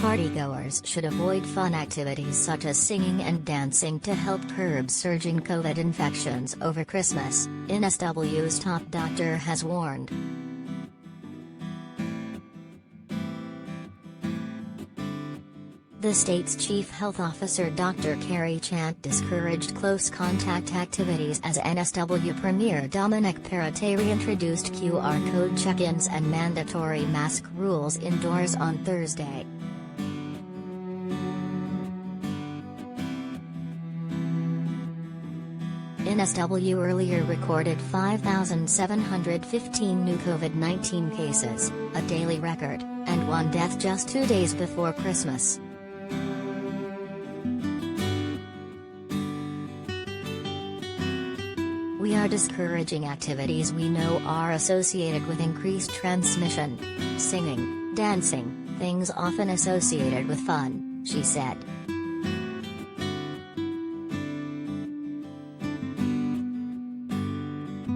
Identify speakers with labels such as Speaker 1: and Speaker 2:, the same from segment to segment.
Speaker 1: Partygoers should avoid fun activities such as singing and dancing to help curb surging COVID infections over Christmas, NSW's top doctor has warned. The state's chief health officer Dr. Kerry Chant discouraged close contact activities as NSW Premier Dominic Perrottet reintroduced QR code check-ins and mandatory mask rules indoors on Thursday. NSW earlier recorded 5,715 new COVID-19 cases, a daily record, and one death just 2 days before Christmas. We are discouraging activities we know are associated with increased transmission. Singing, dancing, things often associated with fun, she said.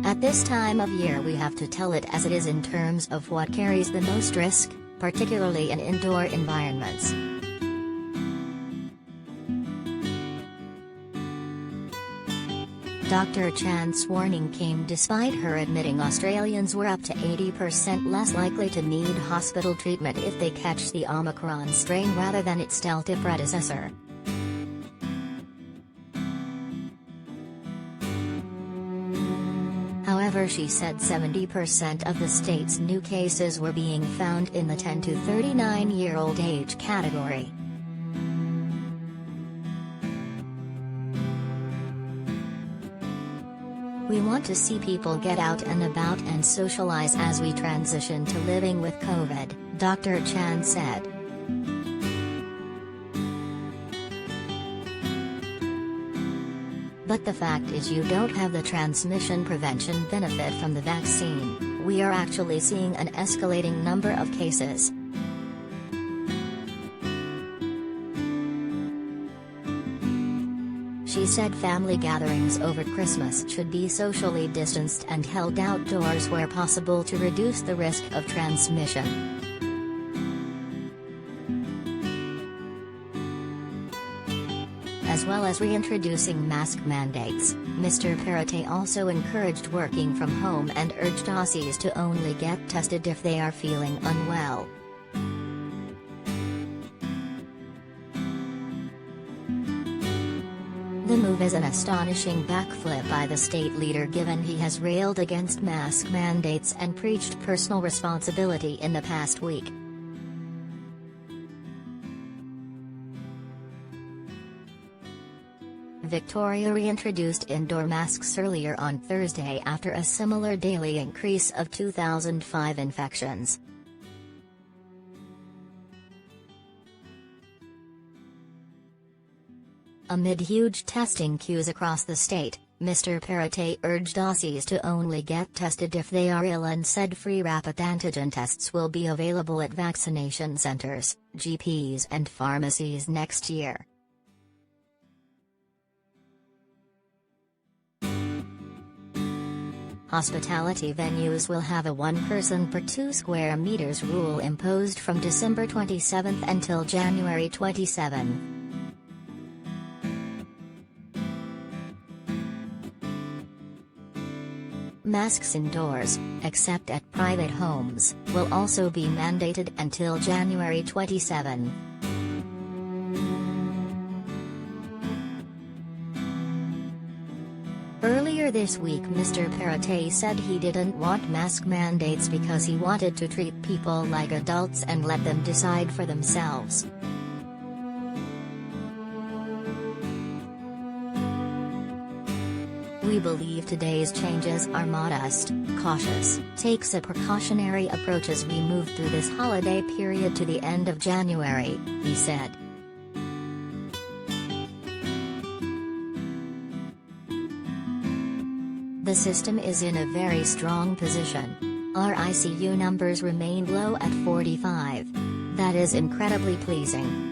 Speaker 1: At this time of year we have to tell it as it is in terms of what carries the most risk, particularly in indoor environments. Dr. Chant's warning came despite her admitting Australians were up to 80% less likely to need hospital treatment if they catch the Omicron strain rather than its Delta predecessor. However, she said 70% of the state's new cases were being found in the 10 to 39-year-old age category. We want to see people get out and about and socialize as we transition to living with COVID, Dr. Chant said. But the fact is you don't have the transmission prevention benefit from the vaccine. We are actually seeing an escalating number of cases. She said family gatherings over Christmas should be socially distanced and held outdoors where possible to reduce the risk of transmission. As well as reintroducing mask mandates, Mr. Perrottet also encouraged working from home and urged Aussies to only get tested if they are feeling unwell. The move is an astonishing backflip by the state leader given he has railed against mask mandates and preached personal responsibility in the past week. Victoria reintroduced indoor masks earlier on Thursday after a similar daily increase of 2005 infections. Amid huge testing queues across the state, Mr. Perrottet urged Aussies to only get tested if they are ill and said free rapid antigen tests will be available at vaccination centres, GPs and pharmacies next year. Hospitality venues will have a 1 person per 2 square meters rule imposed from December 27 until January 27. Masks indoors, except at private homes, will also be mandated until January 27. Earlier this week Mr. Perrottet said he didn't want mask mandates because he wanted to treat people like adults and let them decide for themselves. We believe today's changes are modest, cautious, takes a precautionary approach as we move through this holiday period to the end of January, he said. The system is in a very strong position. Our ICU numbers remained low at 45. That is incredibly pleasing.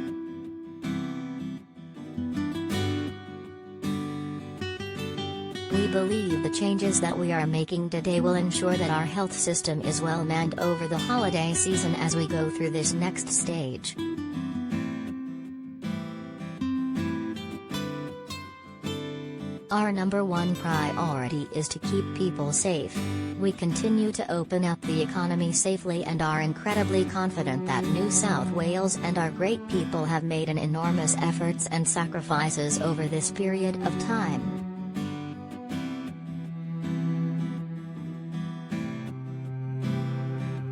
Speaker 1: We believe the changes that we are making today will ensure that our health system is well manned over the holiday season as we go through this next stage. Our number one priority is to keep people safe. We continue to open up the economy safely and are incredibly confident that New South Wales and our great people have made an enormous efforts and sacrifices over this period of time.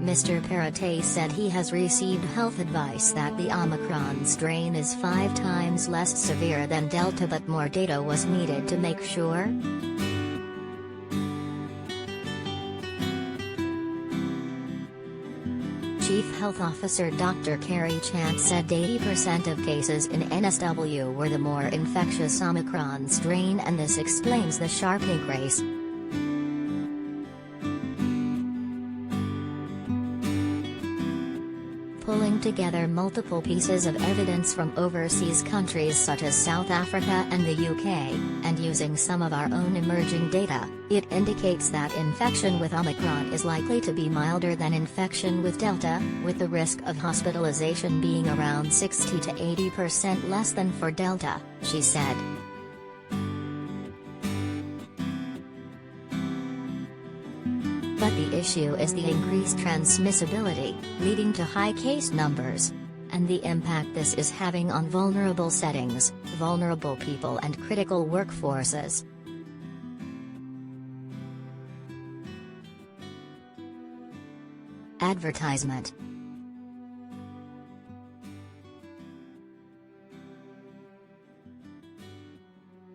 Speaker 1: Mr. Perrottet said he has received health advice that the Omicron strain is 5 times less severe than Delta, but more data was needed to make sure. Chief Health Officer Dr. Kerry Chant said 80% of cases in NSW were the more infectious Omicron strain, and this explains the sharp increase. Pulling together multiple pieces of evidence from overseas countries such as South Africa and the UK, and using some of our own emerging data, it indicates that infection with Omicron is likely to be milder than infection with Delta, with the risk of hospitalization being around 60 to 80% less than for Delta, she said. But the issue is the increased transmissibility, leading to high case numbers, and the impact this is having on vulnerable settings, vulnerable people and critical workforces. Advertisement.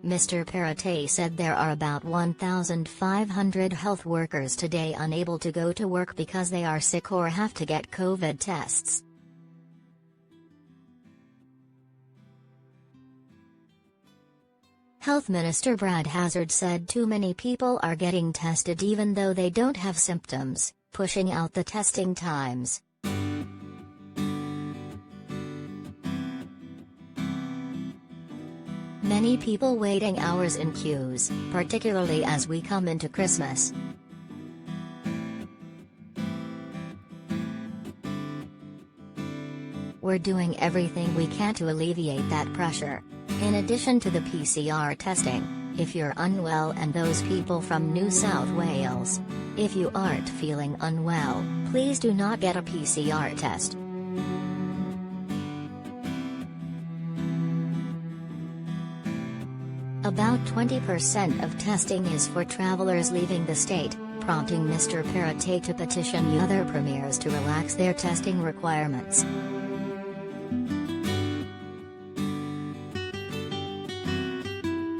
Speaker 1: Mr. Perrottet said there are about 1,500 health workers today unable to go to work because they are sick or have to get COVID tests. Health Minister Brad Hazzard said too many people are getting tested even though they don't have symptoms, pushing out the testing times. Many people waiting hours in queues, particularly as we come into Christmas. We're doing everything we can to alleviate that pressure. In addition to the PCR testing, if you're unwell, and those people from New South Wales, if you aren't feeling unwell, please do not get a PCR test. About 20% of testing is for travelers leaving the state, prompting Mr. Perrottet to petition other premiers to relax their testing requirements.